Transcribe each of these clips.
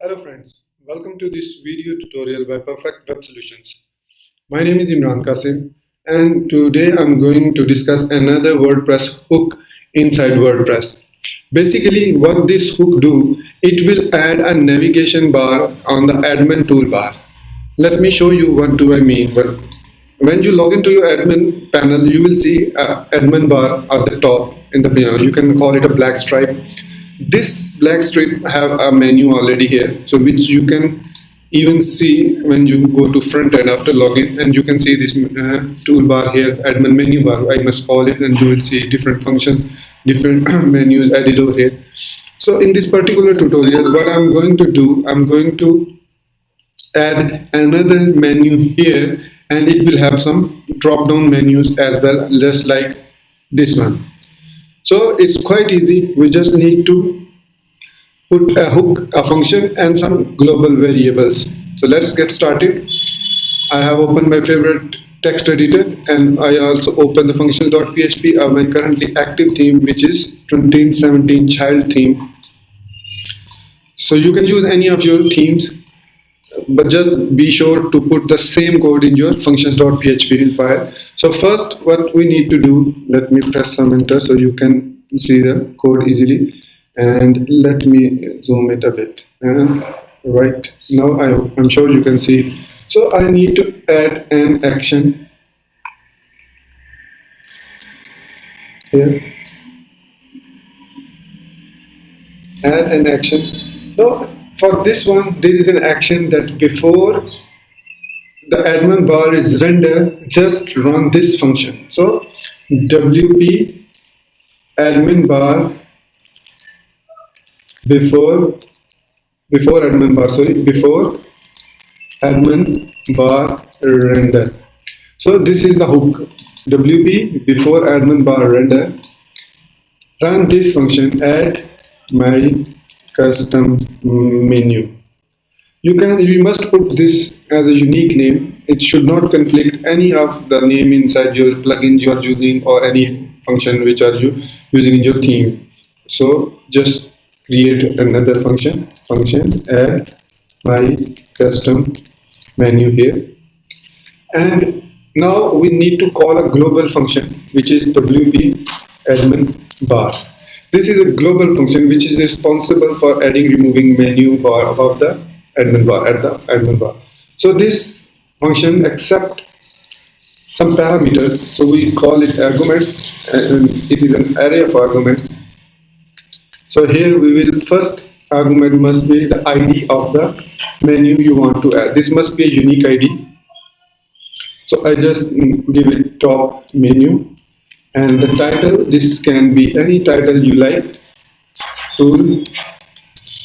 Hello friends, welcome to this video tutorial by Perfect Web Solutions. My name is Imran Qasim and today I'm going to discuss another WordPress hook inside WordPress. Basically what this hook do, it will add a navigation bar on the admin toolbar. Let me show you what do I mean. But when you log into your admin panel, you will see an admin bar at the top in the panel. You can call it a black stripe. This black strip have a menu already here, so which you can even see when you go to front end after login, and you can see this toolbar here, admin menu bar I must call it, and you will see different functions, different menus added over here. So in this particular tutorial, what I'm going to do, I'm going to add another menu here, and it will have some drop down menus as well, just like this one. So it's quite easy. We just need to put a hook, a function, and some global variables. So let's get started. I have opened my favorite text editor, and I also opened the functions.php of my currently active theme, which is 2017 child theme. So you can use any of your themes, but just be sure to put the same code in your functions.php file. So first what we need to do, let me press some enter so you can see the code easily, and let me zoom it a bit. Right now I'm sure you can see. So I need to add an action here. Add an action. Now for this one, there is an action that before the admin bar is rendered, just run this function. So WP admin bar before admin bar render. So this is the hook. WP before admin bar render. Run this function, add my custom menu. You must put this as a unique name. It should not conflict any of the name inside your plugin you are using or any function which are you using in your theme. So just create another function add my custom menu here, and now we need to call a global function which is WP admin bar. This is a global function which is responsible for adding, removing menu bar above the admin bar, at the admin bar. So this function accepts some parameters. So we call it arguments, and it is an array of arguments. So here we will, first argument must be the ID of the menu you want to add. This must be a unique ID. So I just give it top menu. And the title, this can be any title you like, tool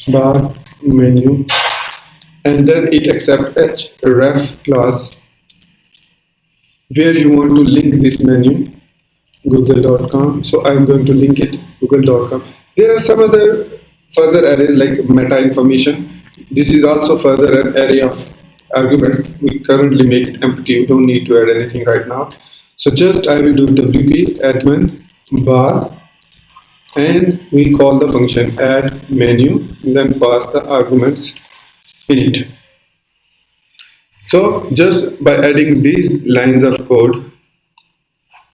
bar menu, and then it accepts href class where you want to link this menu, google.com. So I'm going to link it google.com. There are some other further arrays like meta information. This is also further an array of argument. We currently make it empty. You don't need to add anything right now. So just I will do WP admin bar, and we call the function add menu, and then pass the arguments in it. So just by adding these lines of code,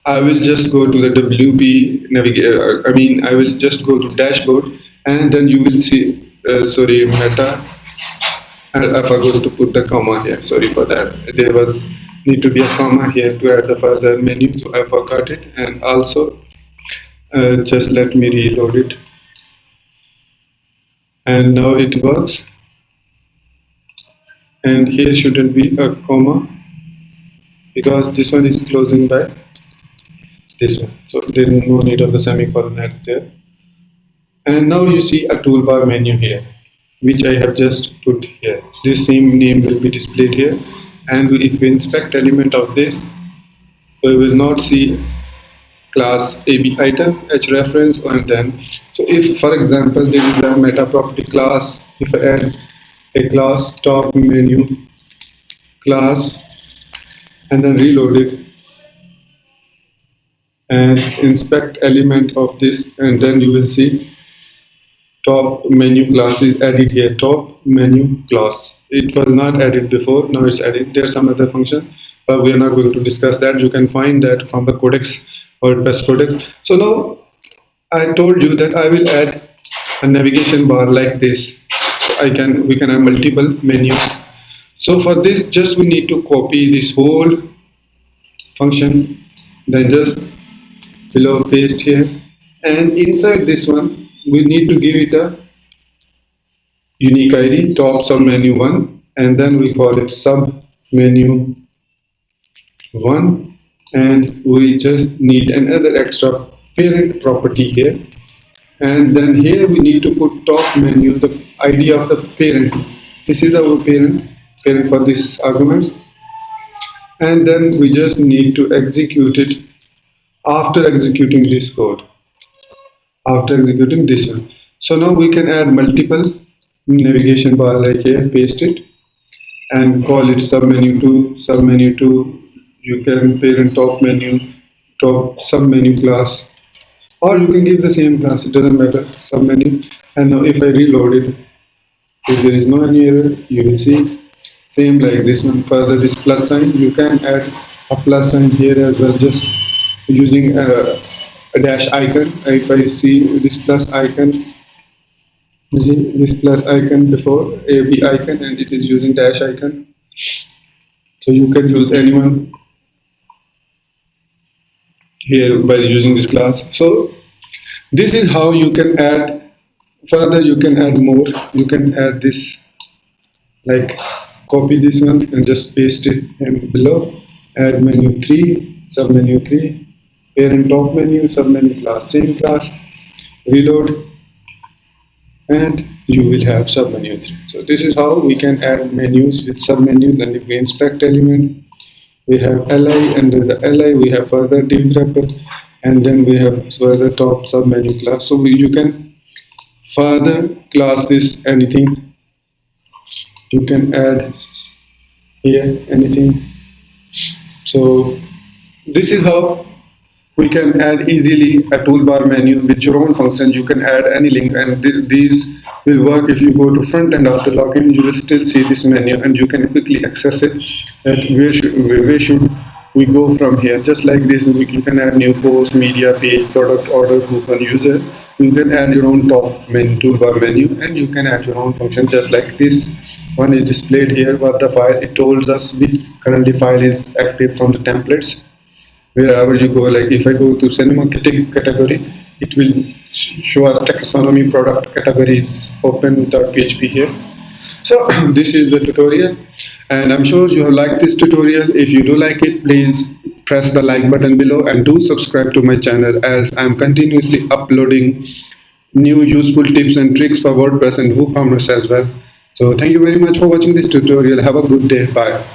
I will just go to the WP navigator. I will just go to dashboard, and then you will see meta. I forgot to put the comma here. Sorry for that. There was need to be a comma here to add the further menu, so I forgot it. And also just let me reload it, and now it works. And here shouldn't be a comma because this one is closing by this one, so there is no need of the semicolon at there. And now you see a toolbar menu here, which I have just put here. This same name will be displayed here. And if we inspect element of this, we will not see class AB item, href, and then. So if, for example, there is a meta property class, if I add a class top menu class and then reload it and inspect element of this, and then you will see top menu class is added here. Top menu class. It was not added before. Now it's added. There's some other function, but we are not going to discuss that. You can find that from the codex, WordPress codex. So now I told you that I will add a navigation bar like this. We can have multiple menus. So for this, just we need to copy this whole function, then just below paste here, and inside this one we need to give it a unique ID, top submenu 1, and then we call it submenu 1, and we just need another extra parent property here, and then here we need to put top menu, the ID of the parent. This is our parent for this arguments, and then we just need to execute it after executing this code, after executing this one. So now we can add multiple navigation bar like here, paste it and call it submenu 2. You can parent top menu, top submenu class, or you can give the same class, it doesn't matter, submenu. And now if I reload it, if there is no any error, you will see same like this one. Further, this plus sign, you can add a plus sign here as well, just using a dash icon. If I see this plus icon, this plus icon before AB icon, and it is using dash icon, so you can use anyone here by using this class. So this is how you can add. Further, you can add more. You can add this, like copy this one and just paste it in below. Add menu 3, submenu 3, parent top menu, submenu class, same class. Reload, and you will have submenu 3. So this is how we can add menus with submenu. Then if we inspect element, we have li, under the li we have further div wrapper, and then we have further top submenu class. So you can further class this anything. You can add here anything. So this is how we can add easily a toolbar menu with your own function. You can add any link, and these will work. If you go to front end after login, you will still see this menu and you can quickly access it. And where should we go from here? Just like this, you can add new post, media, page, product, order, coupon, user. You can add your own top menu, toolbar menu, and you can add your own function just like this. One is displayed here, what the file, it tells us which currently file is active from the templates. Wherever you go, like if I go to cinema category, it will show us taxonomy product categories open.php here. So this is the tutorial, and I'm sure you have liked this tutorial. If you do like it, please press the like button below and do subscribe to my channel, as I'm continuously uploading new useful tips and tricks for WordPress and WooCommerce as well. So thank you very much for watching this tutorial. Have a good day. Bye.